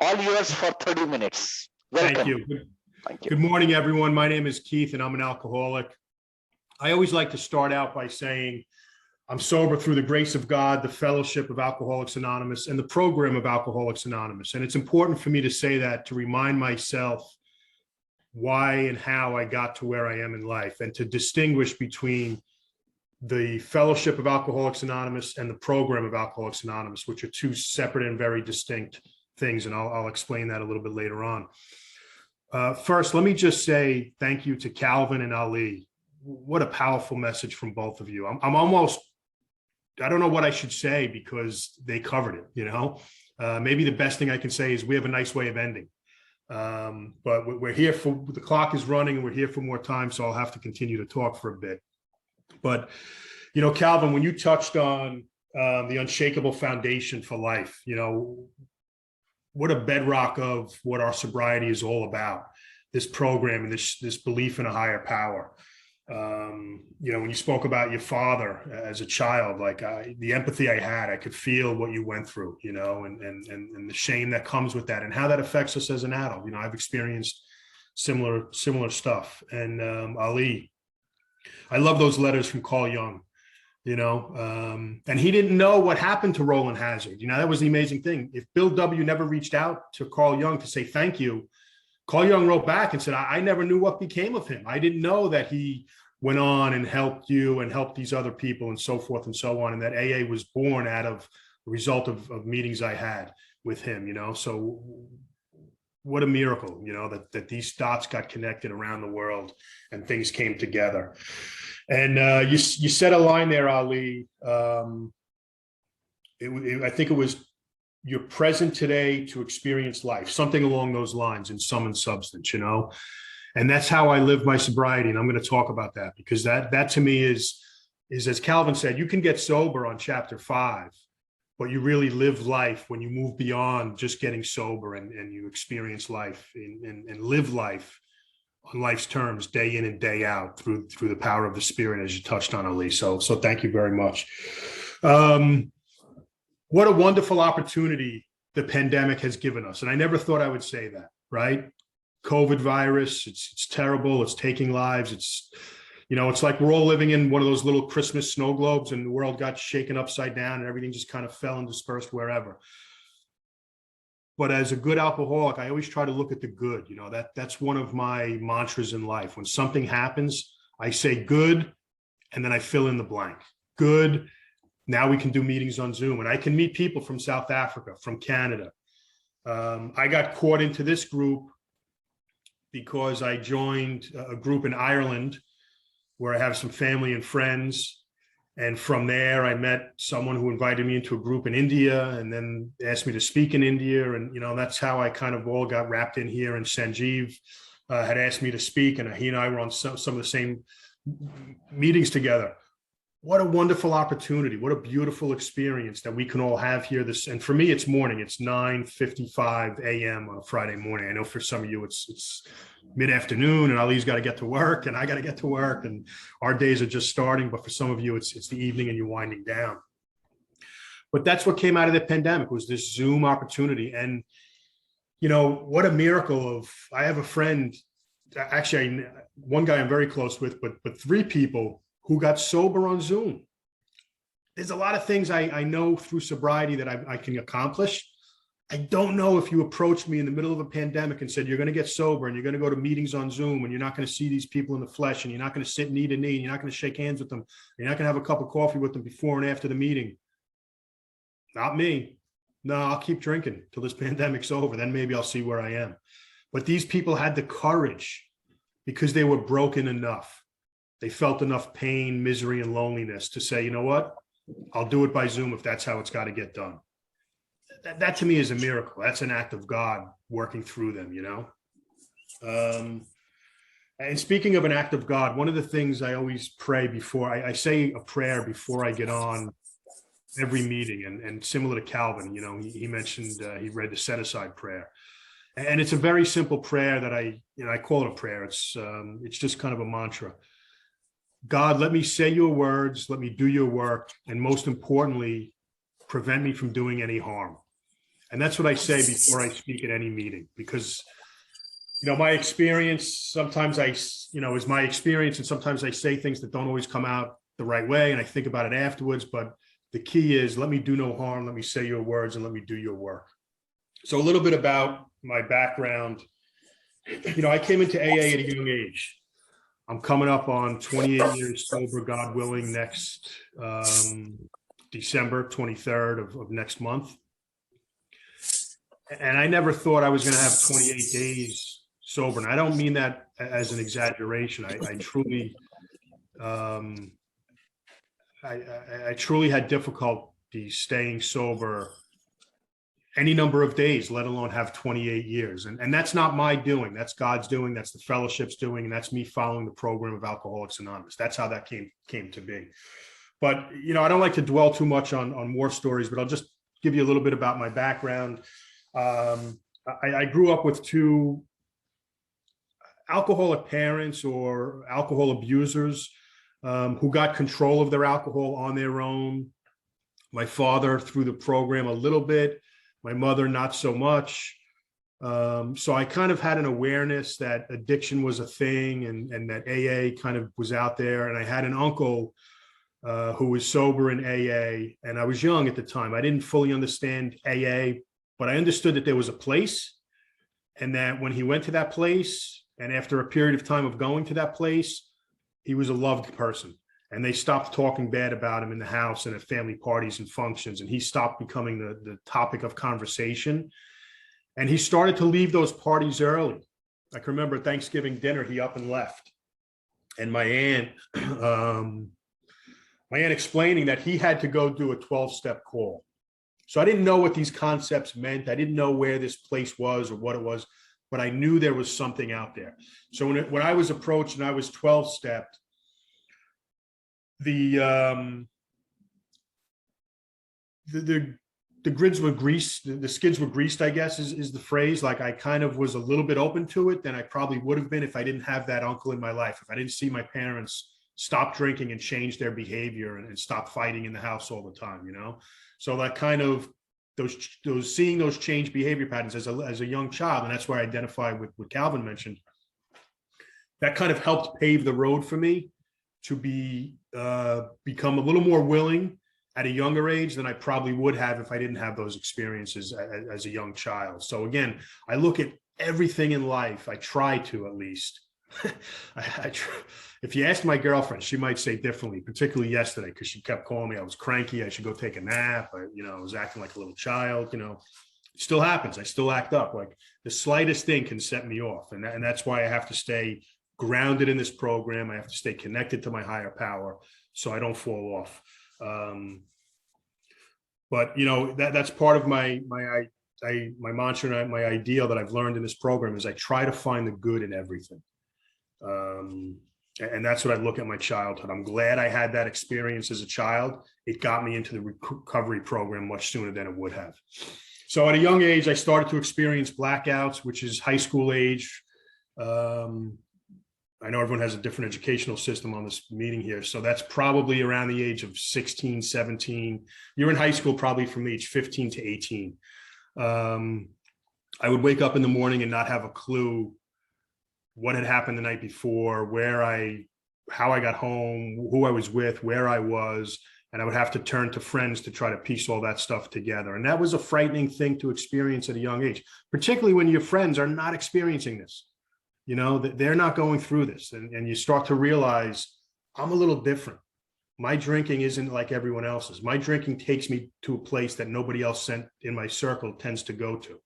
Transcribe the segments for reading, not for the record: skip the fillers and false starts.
All yours for 30 minutes. Thank Welcome. you. Thank you. Good morning, everyone. My name is Keith, and I'm an alcoholic. I always like to start out by saying I'm sober through the grace of God, the fellowship of Alcoholics Anonymous, and the program of Alcoholics Anonymous. And it's important for me to say that to remind myself why and how I got to where I am in life, and to distinguish between the fellowship of Alcoholics Anonymous and the program of Alcoholics Anonymous, which are two separate and very distinct things. And I'll explain that a little bit later on. First, let me just say thank you to Calvin and Ali. What a powerful message from both of you. I'm almost, I don't know what I should say because they covered it, you know. Maybe the best thing I can say is we have a nice way of ending. But we're here for, the clock is running and we're here for more time, so I'll have to continue to talk for a bit. But, you know, Calvin, when you touched on the unshakable foundation for life, you know, what a bedrock of what our sobriety is all about, this program and this belief in a higher power. You know, when you spoke about your father as a child, like the empathy I had, I could feel what you went through, you know, and the shame that comes with that and how that affects us as an adult. You know, I've experienced similar stuff. And Ali, I love those letters from Carl Jung, you know, and he didn't know what happened to Roland Hazard. You know, that was the amazing thing. If Bill W. never reached out to Carl Jung to say thank you, Carl Jung wrote back and said, I never knew what became of him. I didn't know that he went on and helped you and helped these other people and so forth and so on. And that AA was born out of the result of meetings I had with him, you know. So what a miracle, you know, that these dots got connected around the world and things came together. And you said a line there, Ali. I think it was, you're present today to experience life, something along those lines in sum and substance, you know. And that's how I live my sobriety. And I'm going to talk about that because that to me is as Calvin said, you can get sober on chapter 5, but you really live life when you move beyond just getting sober and you experience life and live life on life's terms, day in and day out through the power of the Spirit, as you touched on, Ali. So thank you very much. What a wonderful opportunity the pandemic has given us. And I never thought I would say that, right? COVID virus, it's terrible. It's taking lives. It's, you know, it's like we're all living in one of those little Christmas snow globes and the world got shaken upside down and everything just kind of fell and dispersed wherever. But as a good alcoholic, I always try to look at the good. You know, that's one of my mantras in life. When something happens, I say good, and then I fill in the blank. Good. Now we can do meetings on Zoom and I can meet people from South Africa, from Canada. I got caught into this group because I joined a group in Ireland where I have some family and friends. And from there, I met someone who invited me into a group in India and then asked me to speak in India. And, you know, that's how I kind of all got wrapped in here. And Sanjeev had asked me to speak, and he and I were on some of the same meetings together. What a wonderful opportunity. What a beautiful experience that we can all have here. And for me, it's morning. It's 9:55 a.m. on a Friday morning. I know for some of you, it's mid-afternoon and Ali's got to get to work and I got to get to work and our days are just starting. But for some of you, it's the evening and you're winding down. But that's what came out of the pandemic, was this Zoom opportunity. And, you know, what a miracle of, I have a friend, actually one guy I'm very close with, but 3 people who got sober on Zoom. There's a lot of things I know through sobriety that I can accomplish. I don't know if you approached me in the middle of a pandemic and said, you're going to get sober and you're going to go to meetings on Zoom and you're not going to see these people in the flesh and you're not going to sit knee to knee and you're not going to shake hands with them. You're not going to have a cup of coffee with them before and after the meeting. Not me. No, I'll keep drinking till this pandemic's over. Then maybe I'll see where I am. But these people had the courage because they were broken enough. They felt enough pain, misery, and loneliness to say, you know what, I'll do it by Zoom if that's how it's got to get done. That to me is a miracle. That's an act of God working through them, you know. And speaking of an act of God, one of the things I always pray before, I say a prayer before I get on every meeting, and similar to Calvin, you know, he mentioned, he read the set-aside prayer. And it's a very simple prayer that I call it a prayer. It's just kind of a mantra. God, let me say your words, let me do your work, and most importantly, prevent me from doing any harm. And that's what I say before I speak at any meeting, because, my experience, sometimes is my experience. And sometimes I say things that don't always come out the right way. And I think about it afterwards. But the key is, let me do no harm. Let me say your words and let me do your work. So a little bit about my background. I came into AA at a young age. I'm coming up on 28 years sober, God willing, next December 23rd of next month. And I never thought I was going to have 28 days sober. And I don't mean that as an exaggeration. I truly, I truly had difficulty staying sober any number of days, let alone have 28 years. And that's not my doing. That's God's doing. That's the fellowship's doing. And that's me following the program of Alcoholics Anonymous. That's how that came to be. But, I don't like to dwell too much on war stories, but I'll just give you a little bit about my background. I grew up with two alcoholic parents, or alcohol abusers, who got control of their alcohol on their own. My father through the program a little bit, my mother not so much. So I kind of had an awareness that addiction was a thing, and that AA kind of was out there. And I had an uncle who was sober in AA, and I was young at the time. I didn't fully understand AA, but I understood that there was a place, and that when he went to that place, and after a period of time of going to that place, he was a loved person. And they stopped talking bad about him in the house and at family parties and functions. And he stopped becoming the topic of conversation. And he started to leave those parties early. I can remember Thanksgiving dinner, he up and left. And my aunt explaining that he had to go do a 12-step call. So I didn't know what these concepts meant. I didn't know where this place was or what it was, but I knew there was something out there. So when I was approached and I was 12-stepped, the grids were greased, the skids were greased, I guess is the phrase. Like, I kind of was a little bit open to it than I probably would have been if I didn't have that uncle in my life, if I didn't see my parents stop drinking and change their behavior and stop fighting in the house all the time, So that kind of, those seeing those change behavior patterns as a young child, and that's where I identify with what Calvin mentioned, that kind of helped pave the road for me to become a little more willing at a younger age than I probably would have if I didn't have those experiences as a young child. So again, I look at everything in life. I try to, at least. If you ask my girlfriend, she might say differently, particularly yesterday, because she kept calling me. I was cranky. I should go take a nap. I was acting like a little child. It still happens. I still act up. Like, the slightest thing can set me off. And that's why I have to stay grounded in this program. I have to stay connected to my higher power so I don't fall off. But that's part of my mantra, and my ideal that I've learned in this program is I try to find the good in everything. And that's what I look at my childhood. I'm glad I had that experience as a child. It got me into the recovery program much sooner than it would have. So at a young age, I started to experience blackouts, which is high school age. I know everyone has a different educational system on this meeting here. So that's probably around the age of 16, 17. You're in high school probably from age 15 to 18. I would wake up in the morning and not have a clue what had happened the night before, how I got home, who I was with, where I was. And I would have to turn to friends to try to piece all that stuff together. And that was a frightening thing to experience at a young age, particularly when your friends are not experiencing this. They're not going through this. And you start to realize, I'm a little different. My drinking isn't like everyone else's. My drinking takes me to a place that nobody else in my circle tends to go to.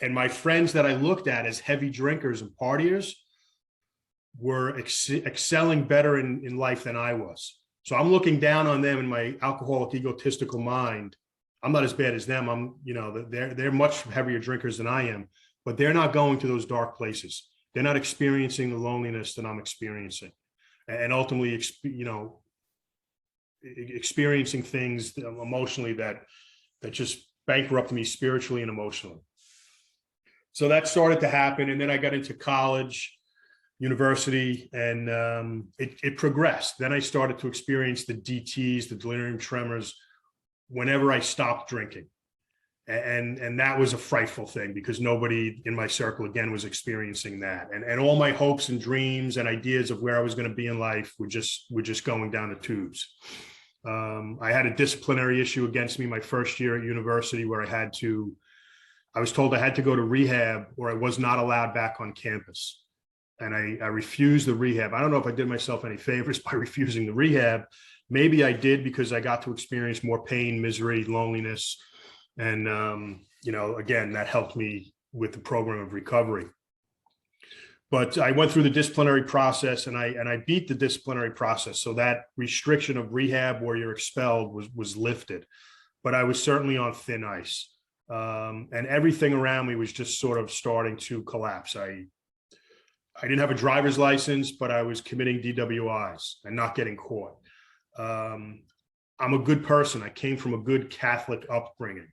And my friends that I looked at as heavy drinkers and partiers were excelling better in life than I was. So I'm looking down on them in my alcoholic, egotistical mind. I'm not as bad as them. They're much heavier drinkers than I am, but they're not going to those dark places. They're not experiencing the loneliness that I'm experiencing, and ultimately, experiencing things emotionally that just bankrupt me spiritually and emotionally. So that started to happen. And then I got into college, university, and it progressed. Then I started to experience the DTs, the delirium tremors, whenever I stopped drinking. And that was a frightful thing because nobody in my circle again was experiencing that, and all my hopes and dreams and ideas of where I was going to be in life were just going down the tubes. I had a disciplinary issue against me my first year at university where I was told I had to go to rehab or I was not allowed back on campus. And I refused the rehab. I don't know if I did myself any favors by refusing the rehab. Maybe I did because I got to experience more pain, misery, loneliness. And, again, that helped me with the program of recovery. But I went through the disciplinary process and I beat the disciplinary process. So that restriction of rehab where you're expelled was lifted. But I was certainly on thin ice. And everything around me was just sort of starting to collapse. I didn't have a driver's license, but I was committing DWIs and not getting caught. I'm a good person. I came from a good Catholic upbringing.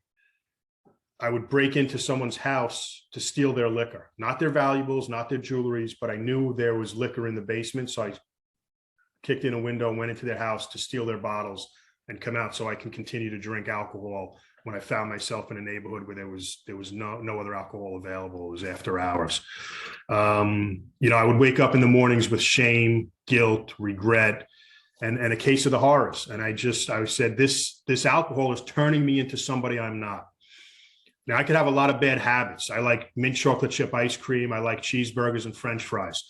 I would break into someone's house to steal their liquor, not their valuables, not their jewelries, but I knew there was liquor in the basement. So I kicked in a window, went into their house to steal their bottles and come out so I can continue to drink alcohol when I found myself in a neighborhood where there was no other alcohol available. It was after hours. I would wake up in the mornings with shame, guilt, regret, and a case of the horrors. And I said, this alcohol is turning me into somebody I'm not. Now, I could have a lot of bad habits. I like mint chocolate chip ice cream. I like cheeseburgers and French fries.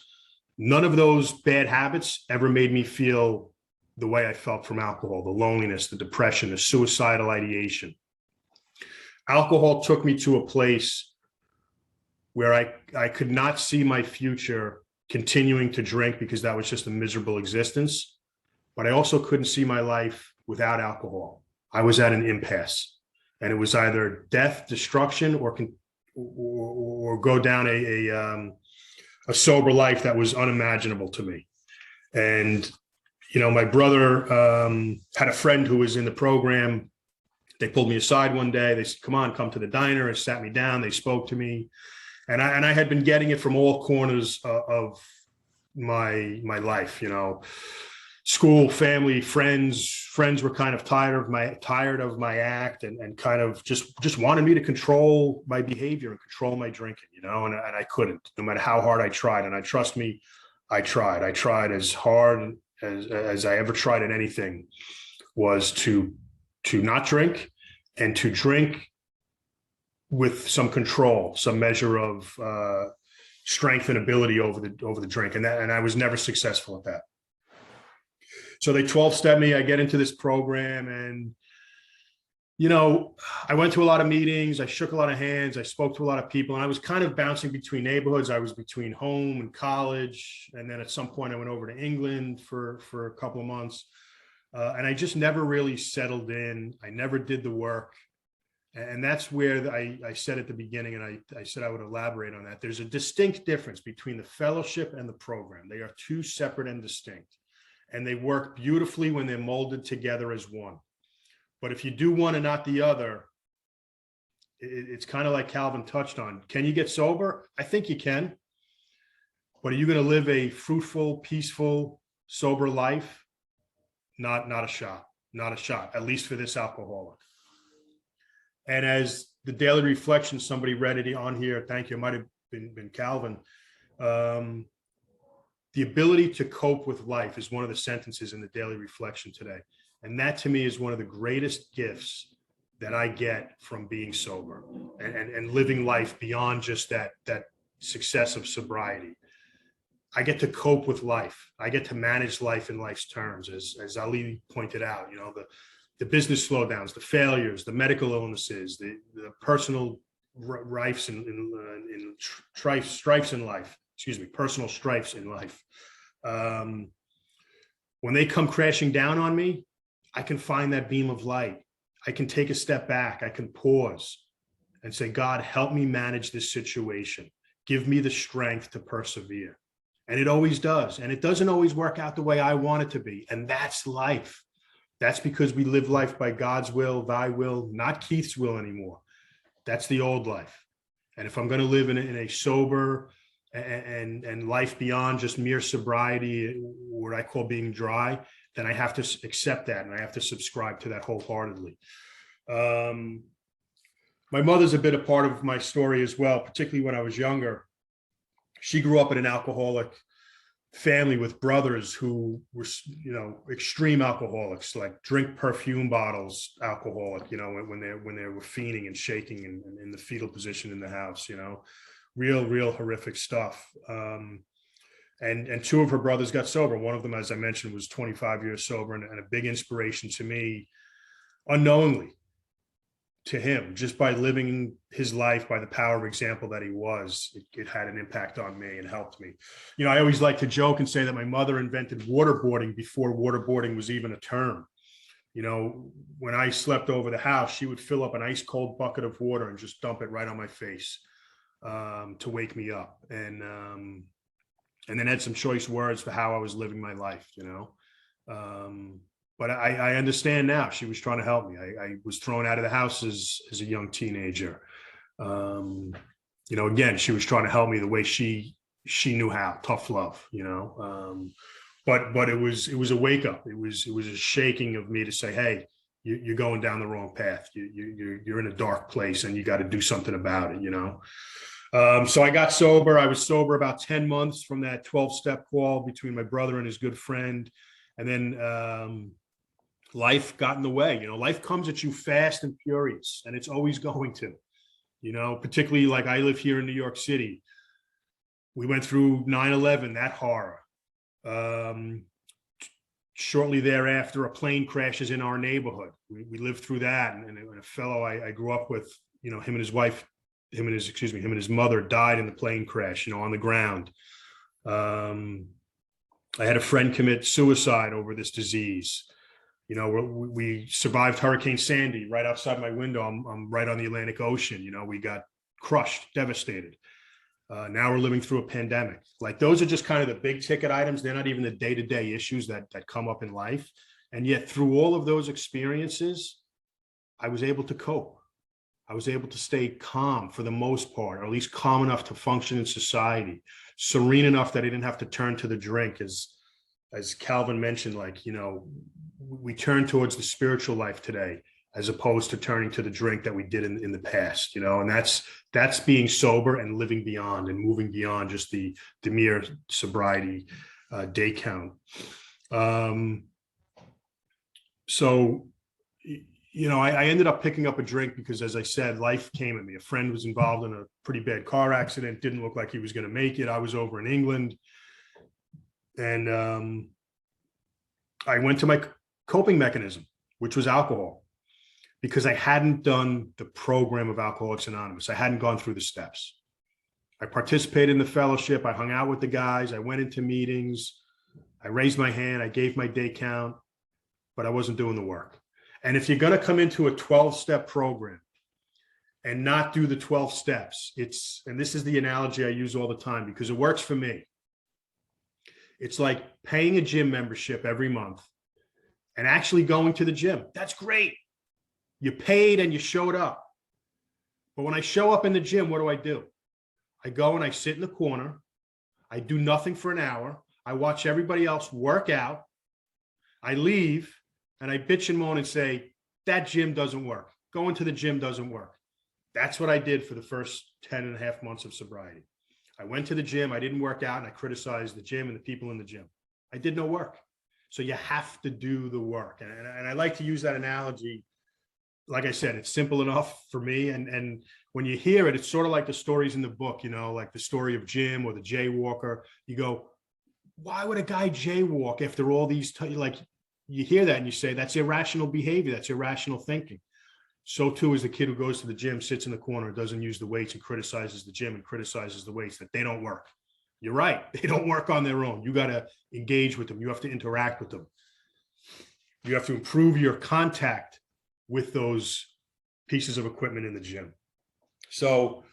None of those bad habits ever made me feel the way I felt from alcohol, the loneliness, the depression, the suicidal ideation. Alcohol took me to a place where I could not see my future continuing to drink because that was just a miserable existence. But I also couldn't see my life without alcohol. I was at an impasse. And it was either death, destruction, or go down a sober life that was unimaginable to me. And, my brother had a friend who was in the program. They pulled me aside one day. They said, come to the diner, and sat me down. They spoke to me. And I had been getting it from all corners of my life, school, family, friends were kind of tired of my act and kind of just wanted me to control my behavior and control my drinking, and I couldn't, no matter how hard I tried. And I trust me, I tried as hard as I ever tried at anything, was to not drink and to drink with some control, some measure of strength and ability over the drink. And I was never successful at that. So they 12-step me. I get into this program and, I went to a lot of meetings. I shook a lot of hands. I spoke to a lot of people, and I was kind of bouncing between neighborhoods. I was between home and college. And then at some point I went over to England for a couple of months. And I just never really settled in. I never did the work. And that's where I said at the beginning, and I said I would elaborate on that. There's a distinct difference between the fellowship and the program. They are two separate and distinct. And they work beautifully when they're molded together as one. But if you do one and not the other, it's kind of like Calvin touched on. Can you get sober? I think you can. But are you going to live a fruitful, peaceful, sober life? Not a shot. Not a shot, at least for this alcoholic. And as the daily reflection, somebody read it on here. Thank you. It might have been Calvin. The ability to cope with life is one of the sentences in the daily reflection today. And that to me is one of the greatest gifts that I get from being sober and living life beyond just that success of sobriety. I get to cope with life. I get to manage life in life's terms, as Ali pointed out, the business slowdowns, the failures, the medical illnesses, the personal rifes in strifes in life. Personal strifes in life. When they come crashing down on me, I can find that beam of light. I can take a step back. I can pause and say, God, help me manage this situation. Give me the strength to persevere. And it always does. And it doesn't always work out the way I want it to be. And that's life. That's because we live life by God's will, thy will, not Keith's will anymore. That's the old life. And if I'm going to live in a sober and life beyond just mere sobriety, what I call being dry, then I have to accept that, and I have to subscribe to that wholeheartedly. My mother's a bit a part of my story as well, particularly when I was younger. She grew up in an alcoholic family with brothers who were, extreme alcoholics, like drink perfume bottles, alcoholic, when they were fiending and shaking and in the fetal position in the house, real horrific stuff. And two of her brothers got sober. One of them, as I mentioned, was 25 years sober, and a big inspiration to me, unknowingly, to him, just by living his life by the power of example that he was. It had an impact on me and helped me. I always like to joke and say that my mother invented waterboarding before waterboarding was even a term. When I slept over the house, she would fill up an ice cold bucket of water and just dump it right on my face to wake me up, and then had some choice words for how I was living my life. But I understand now. She was trying to help me. I was thrown out of the house as a young teenager. Again, she was trying to help me the way she knew how. Tough love, but it was a wake up. It was a shaking of me to say, hey, you're going down the wrong path. You're in a dark place, and you got to do something about it. So I got sober. I was sober about 10 months from that 12-step call between my brother and his good friend. And then life got in the way. Life comes at you fast and furious, and it's always going to, particularly like I live here in New York City. We went through 9/11, that horror. Shortly thereafter, a plane crashes in our neighborhood. We lived through that. And a fellow I grew up with, him and his mother died in the plane crash, on the ground. I had a friend commit suicide over this disease. We survived Hurricane Sandy right outside my window. I'm right on the Atlantic Ocean. We got crushed, devastated. Now we're living through a pandemic. Like, those are just kind of the big ticket items. They're not even the day-to-day issues that come up in life. And yet through all of those experiences, I was able to cope. I was able to stay calm for the most part, or at least calm enough to function in society, serene enough that I didn't have to turn to the drink. As Calvin mentioned, we turn towards the spiritual life today, as opposed to turning to the drink that we did in the past, and that's being sober and living beyond and moving beyond just the mere sobriety day count. So I ended up picking up a drink because, as I said, life came at me. A friend was involved in a pretty bad car accident. Didn't look like he was going to make it. I was over in England, and I went to my coping mechanism, which was alcohol, because I hadn't done the program of Alcoholics Anonymous. I hadn't gone through the steps. I participated in the fellowship. I hung out with the guys. I went into meetings. I raised my hand. I gave my day count, but I wasn't doing the work. And if you're going to come into a 12-step program and not do the 12 steps, and this is the analogy I use all the time because it works for me. It's like paying a gym membership every month and actually going to the gym. That's great. You paid and you showed up. But when I show up in the gym, what do? I go and I sit in the corner. I do nothing for an hour. I watch everybody else work out. I leave and I bitch and moan and say, that gym doesn't work. Going to the gym doesn't work. That's what I did for the first 10 and a half months of sobriety. I went to the gym. I didn't work out, and I criticized the gym and the people in the gym. I did no work. So you have to do the work. And I like to use that analogy. Like I said, it's simple enough for me. And when you hear it, it's sort of like the stories in the book, like the story of Jim or the jaywalker. You go, why would a guy jaywalk after all these, you hear that and you say, that's irrational behavior. That's irrational thinking. So too is the kid who goes to the gym, sits in the corner, doesn't use the weights, and criticizes the gym and criticizes the weights, that they don't work. You're right. They don't work on their own. You got to engage with them. You have to interact with them. You have to improve your contact with those pieces of equipment in the gym. So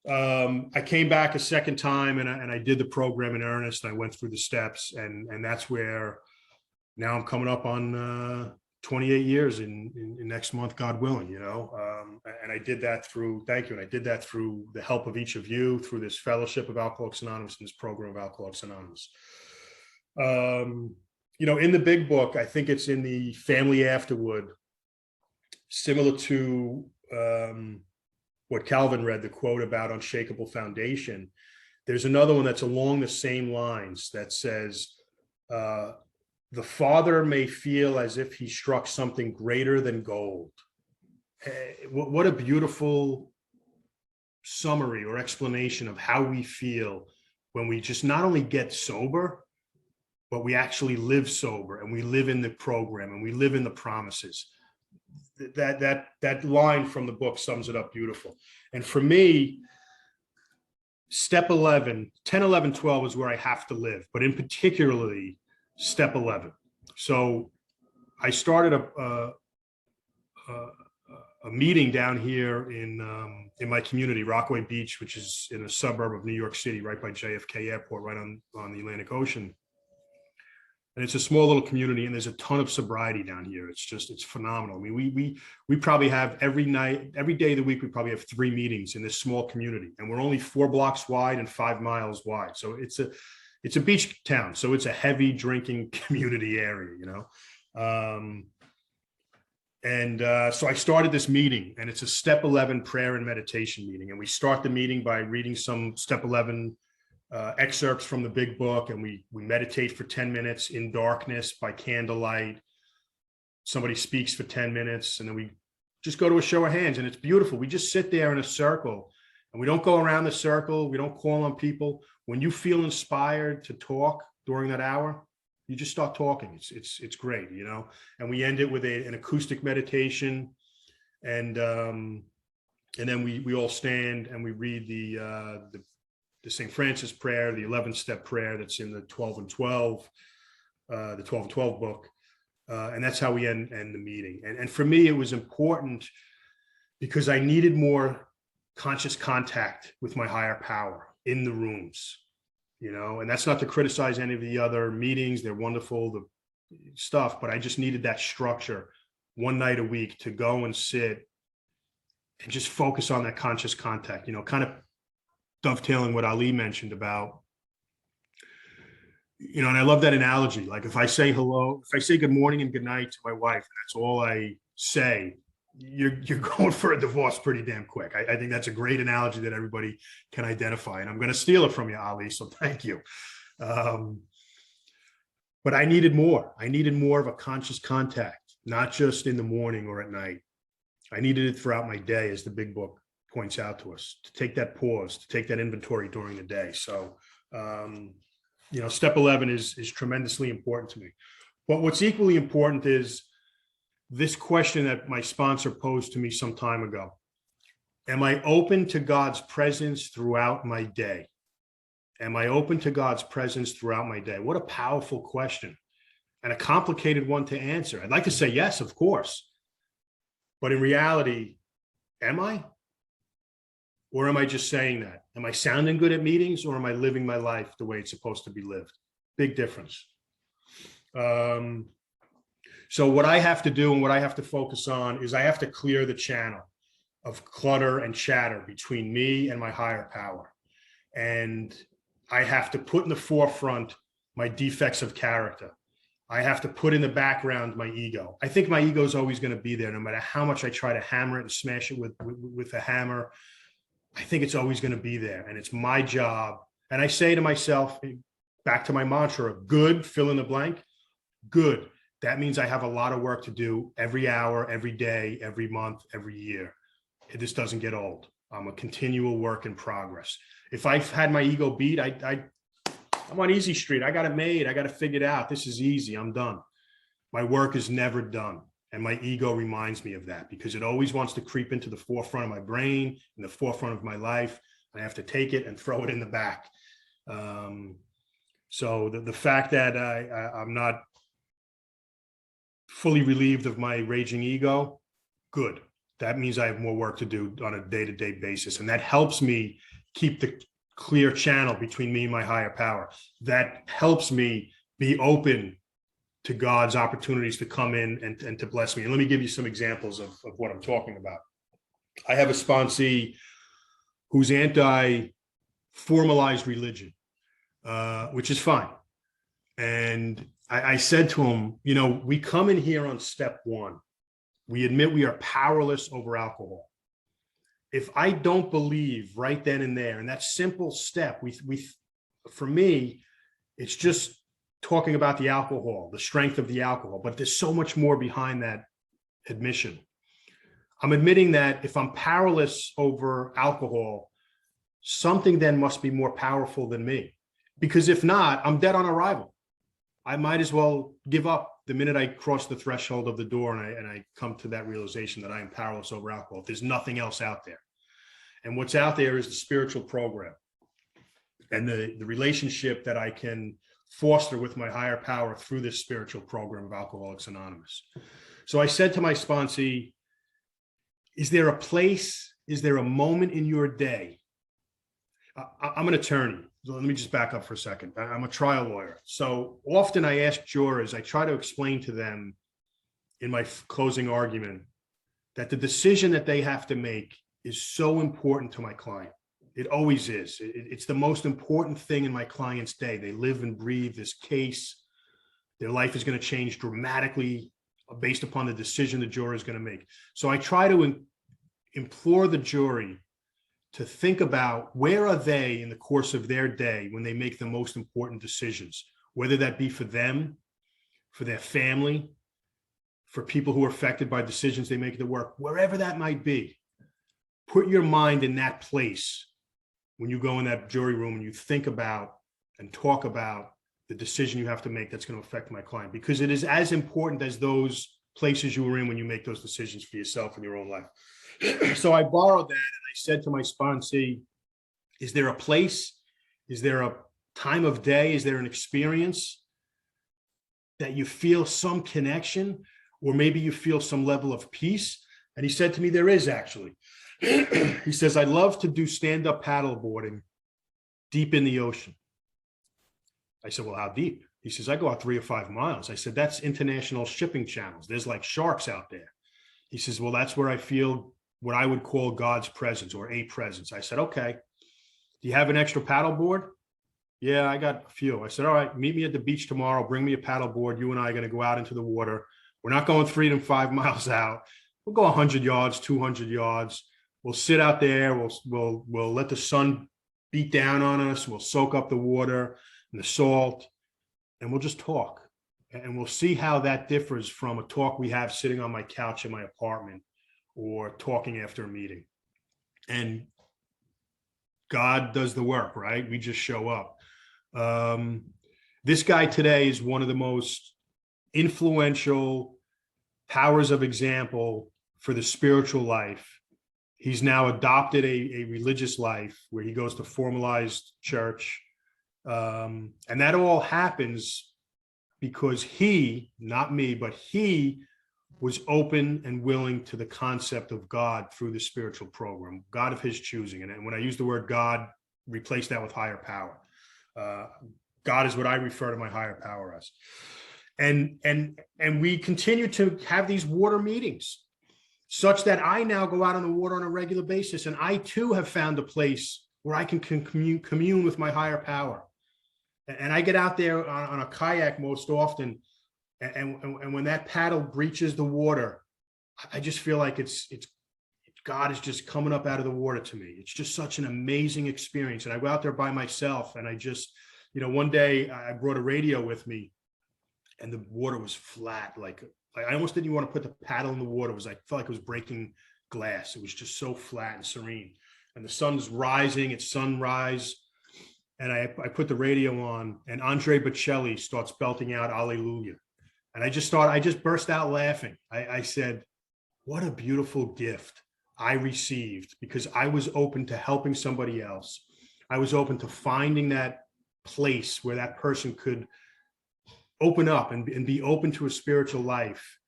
I came back a second time and I did the program in earnest. I went through the steps, and that's where now I'm coming up on 28 years in next month, God willing, and I did that through, thank you. And I did that through the help of each of you, through this fellowship of Alcoholics Anonymous and this program of Alcoholics Anonymous. In the big book, I think it's in the family afterward, similar to what Calvin read, the quote about unshakable foundation. There's another one that's along the same lines that says, the father may feel as if he struck something greater than gold. What a beautiful summary or explanation of how we feel when we just not only get sober, but we actually live sober, and we live in the program, and we live in the promises. That line from the book sums it up beautiful. And for me, step 11, 10, 11, 12 is where I have to live, but in particularly step 11. So I started a meeting down here in my community, Rockaway Beach, which is in a suburb of New York City, right by JFK Airport, right on the Atlantic Ocean. And it's a small little community, and there's a ton of sobriety down here. It's phenomenal. I mean, we probably have every day of the week, we probably have 3 meetings in this small community, and we're only 4 blocks wide and 5 miles wide. So it's a beach town. So it's a heavy drinking community area, you know? So I started this meeting, and it's a step 11 prayer and meditation meeting. And we start the meeting by reading some step 11 excerpts from the big book, and we meditate for 10 minutes in darkness by candlelight. Somebody speaks for 10 minutes, and then we just go to a show of hands, and it's beautiful. We just sit there in a circle, and we don't go around the circle. We don't call on people. When you feel inspired to talk during that hour, you just start talking. It's great, you know. And we end it with an acoustic meditation, and then we all stand and we read the St. Francis prayer, the 11-step prayer that's in the 12 and 12, the 12 and 12 book. And that's how we end the meeting. And for me, it was important because I needed more conscious contact with my higher power in the rooms, you know. And that's not to criticize any of the other meetings. They're wonderful, the stuff, but I just needed that structure one night a week to go and sit and just focus on that conscious contact, you know, kind of dovetailing what Ali mentioned about, you know, and I love that analogy. Like if I say hello, if I say good morning and good night to my wife, and that's all I say, you're going for a divorce pretty damn quick. I think that's a great analogy that everybody can identify, and I'm going to steal it from you, Ali. So thank you. But I needed more. I needed more of a conscious contact, not just in the morning or at night. I needed it throughout my day, as the big book points out to us, to take that pause, to take that inventory during the day. So, you know, step 11 is tremendously important to me. But what's equally important is this question that my sponsor posed to me some time ago. Am I open to God's presence throughout my day? Am I open to God's presence throughout my day? What a powerful question, and a complicated one to answer. I'd like to say yes, of course. But in reality, am I? Or am I just saying that? Am I sounding good at meetings, or am I living my life the way it's supposed to be lived? Big difference. So what I have to do and what I have to focus on is I have to clear the channel of clutter and chatter between me and my higher power. And I have to put in the forefront my defects of character. I have to put in the background my ego. I think my ego is always going to be there, no matter how much I try to hammer it and smash it with a hammer. I think it's always going to be there, and it's my job. And I say to myself, back to my mantra, good, fill in the blank, good. That means I have a lot of work to do every hour, every day, every month, every year. This doesn't get old. I'm a continual work in progress. If I've had my ego beat, I'm on easy street. I got it made. I got it figured out. This is easy. I'm done. My work is never done. And my ego reminds me of that, because it always wants to creep into the forefront of my brain, in the forefront of my life. I have to take it and throw it in the back. So the fact that I'm not fully relieved of my raging ego, good. That means I have more work to do on a day-to-day basis. And that helps me keep the clear channel between me and my higher power. That helps me be open to God's opportunities to come in and to bless me. And let me give you some examples of what I'm talking about. I have a sponsee who's anti-formalized religion, which is fine. And I said to him, you know, we come in here on step 1. We admit we are powerless over alcohol. if I don't believe right then and there, and that simple step, for me, it's just talking about the alcohol, the strength of the alcohol, but there's so much more behind that admission. I'm admitting that if I'm powerless over alcohol, something then must be more powerful than me. Because if not, I'm dead on arrival. I might as well give up the minute I cross the threshold of the door and I come to that realization that I am powerless over alcohol. There's nothing else out there. And what's out there is the spiritual program and the relationship that I can foster with my higher power through this spiritual program of Alcoholics Anonymous. So I said to my sponsee, is there a place, is there a moment in your day? I'm an attorney. So let me just back up for a second. I'm a trial lawyer. So often I ask jurors, I try to explain to them in my closing argument that the decision that they have to make is so important to my client. It always is. It's the most important thing in my client's day. They live and breathe this case. Their life is going to change dramatically based upon the decision the juror is going to make. So I try to implore the jury to think about where are they in the course of their day when they make the most important decisions, whether that be for them, for their family, for people who are affected by decisions they make at work, wherever that might be. Put your mind in that place when you go in that jury room and you think about and talk about the decision you have to make that's going to affect my client, because it is as important as those places you were in when you make those decisions for yourself in your own life. So I borrowed that and I said to my sponsee, is there a place, is there a time of day, is there an experience that you feel some connection, or maybe you feel some level of peace? And he said to me, there is actually. He says, I love to do stand-up paddleboarding deep in the ocean. I said, well, how deep? He says, I go out 3 or 5 miles. I said, that's international shipping channels. There's like sharks out there. He says, well, that's where I feel what I would call God's presence or a presence. I said, okay. Do you have an extra paddleboard? Yeah, I got a few. I said, all right, meet me at the beach tomorrow. Bring me a paddleboard. You and I are going to go out into the water. We're not going 3 to 5 miles out. We'll go 100 yards, 200 yards. We'll sit out there. We'll let the sun beat down on us. We'll soak up the water and the salt, and we'll just talk. And we'll see how that differs from a talk we have sitting on my couch in my apartment or talking after a meeting. And God does the work, right? We just show up. This guy today is one of the most influential powers of example for the spiritual life. He's now adopted a religious life where he goes to formalized church. And that all happens because he, not me, but he was open and willing to the concept of God through the spiritual program, God of his choosing. And when I use the word God, replace that with higher power. God is what I refer to my higher power as. And we continue to have these water meetings, such that I now go out on the water on a regular basis. And I too have found a place where I can commune with my higher power. And I get out there on a kayak most often. And when that paddle breaches the water, I just feel like it's God is just coming up out of the water to me. It's just such an amazing experience. And I go out there by myself and I just, one day I brought a radio with me and the water was flat. Like I almost didn't even want to put the paddle in the water. It was like, felt like it was breaking glass. It was just so flat and serene. And the sun's rising, it's sunrise. And I put the radio on and Andre Bocelli starts belting out Alleluia. And I just burst out laughing. I said, what a beautiful gift I received, because I was open to helping somebody else. I was open to finding that place where that person could open up and be open to a spiritual life.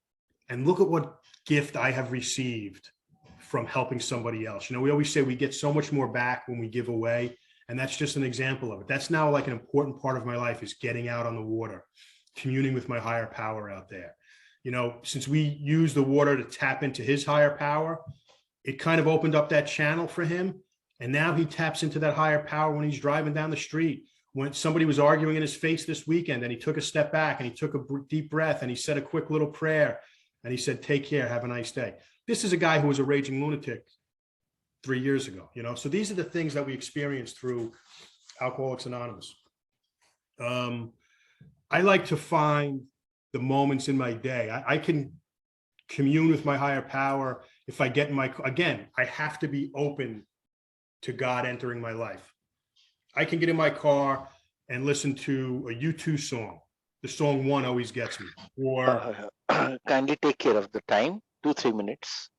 And look at what gift I have received from helping somebody else. We always say we get so much more back when we give away. And that's just an example of it. That's now like an important part of my life, is getting out on the water, communing with my higher power out there. Since we use the water to tap into his higher power, it kind of opened up that channel for him. And now he taps into that higher power when he's driving down the street. When somebody was arguing in his face this weekend and he took a step back and he took a deep breath and he said a quick little prayer and he said, take care, have a nice day. This is a guy who was a raging lunatic 3 years ago, So these are the things that we experience through Alcoholics Anonymous. I like to find the moments in my day. I can commune with my higher power if I get in again, I have to be open to God entering my life. I can get in my car and listen to a U2 song. The song One always gets me. Or kindly take care of the time, 2-3 minutes.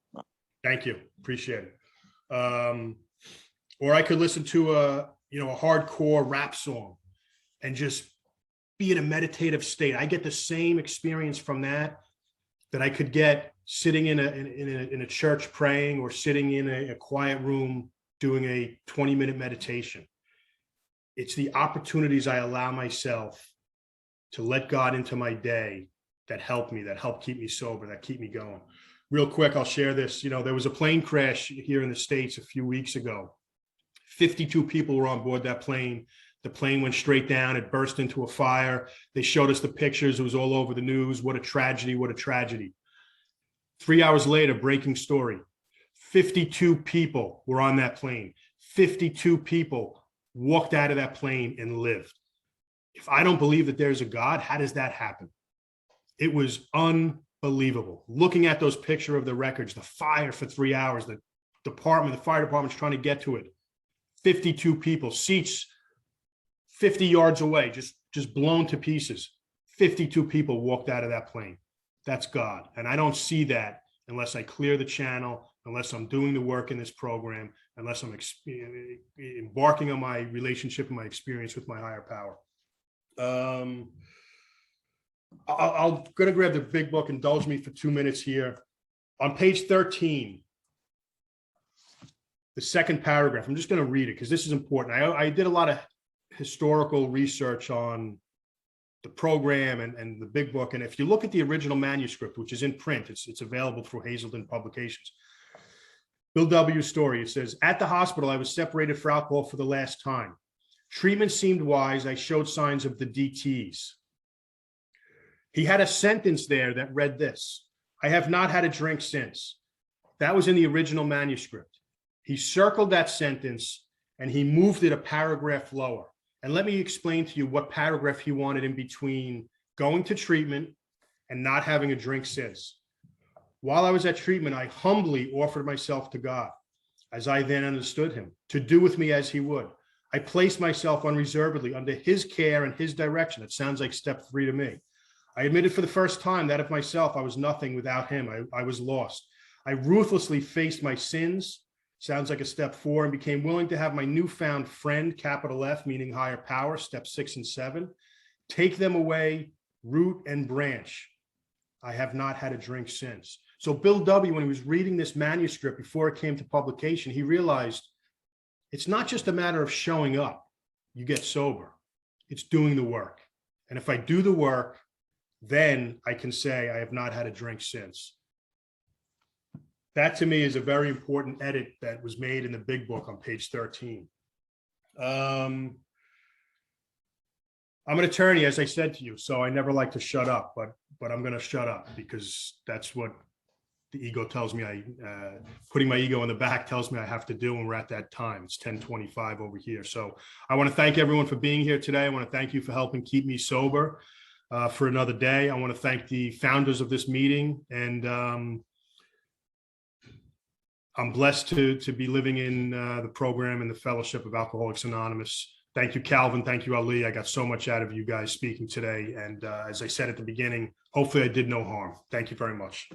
Thank you. Appreciate it. Or I could listen to a hardcore rap song and just be in a meditative state. I get the same experience from that I could get sitting in a church praying, or sitting in a quiet room doing a 20-minute meditation. It's the opportunities I allow myself to let God into my day that help me, that help keep me sober, that keep me going. Real quick, I'll share this. There was a plane crash here in the States a few weeks ago. 52 people were on board that plane. The plane went straight down. It burst into a fire. They showed us the pictures. It was all over the news. What a tragedy. What a tragedy. 3 hours later, breaking story. 52 people were on that plane. 52 people walked out of that plane and lived. If I don't believe that there's a God, how does that happen? It was unbelievable. Looking at those pictures of the wreckage, the fire for 3 hours, the fire department's trying to get to it. 52 people, seats 50 yards away, just blown to pieces. 52 people walked out of that plane. That's God. And I don't see that unless I clear the channel, unless I'm doing the work in this program, unless I'm embarking on my relationship and my experience with my higher power. I'm going to grab the big book. Indulge me for 2 minutes here. On page 13, the second paragraph, I'm just going to read it because this is important. I did a lot of historical research on the program and the big book. And if you look at the original manuscript, which is in print, it's available through Hazelden Publications. Bill W.'s story, it says, at the hospital, I was separated for alcohol for the last time. Treatment seemed wise. I showed signs of the DTs. He had a sentence there that read this: I have not had a drink since. That was in the original manuscript. He circled that sentence and he moved it a paragraph lower. And let me explain to you what paragraph he wanted in between going to treatment and not having a drink since. While I was at treatment, I humbly offered myself to God, as I then understood him, to do with me as he would. I placed myself unreservedly under his care and his direction. It sounds like step 3 to me. I admitted for the first time that of myself, I was nothing without him. I was lost. I ruthlessly faced my sins, sounds like a step 4, and became willing to have my newfound friend, capital F, meaning higher power, step 6 and 7, take them away, root and branch. I have not had a drink since. So Bill W., when he was reading this manuscript before it came to publication, he realized it's not just a matter of showing up. You get sober. It's doing the work. And if I do the work, then I can say I have not had a drink since. That to me is a very important edit that was made in the big book on page 13. I'm an attorney, as I said to you, so I never like to shut up, but I'm going to shut up because that's what the ego tells me. Putting my ego in the back tells me I have to do when we're at that time. It's 10:25 over here. So I want to thank everyone for being here today. I want to thank you for helping keep me sober for another day. I want to thank the founders of this meeting, and I'm blessed to be living in the program and the fellowship of Alcoholics Anonymous. Thank you, Calvin. Thank you, Ali. I got so much out of you guys speaking today. And as I said at the beginning, hopefully I did no harm. Thank you very much.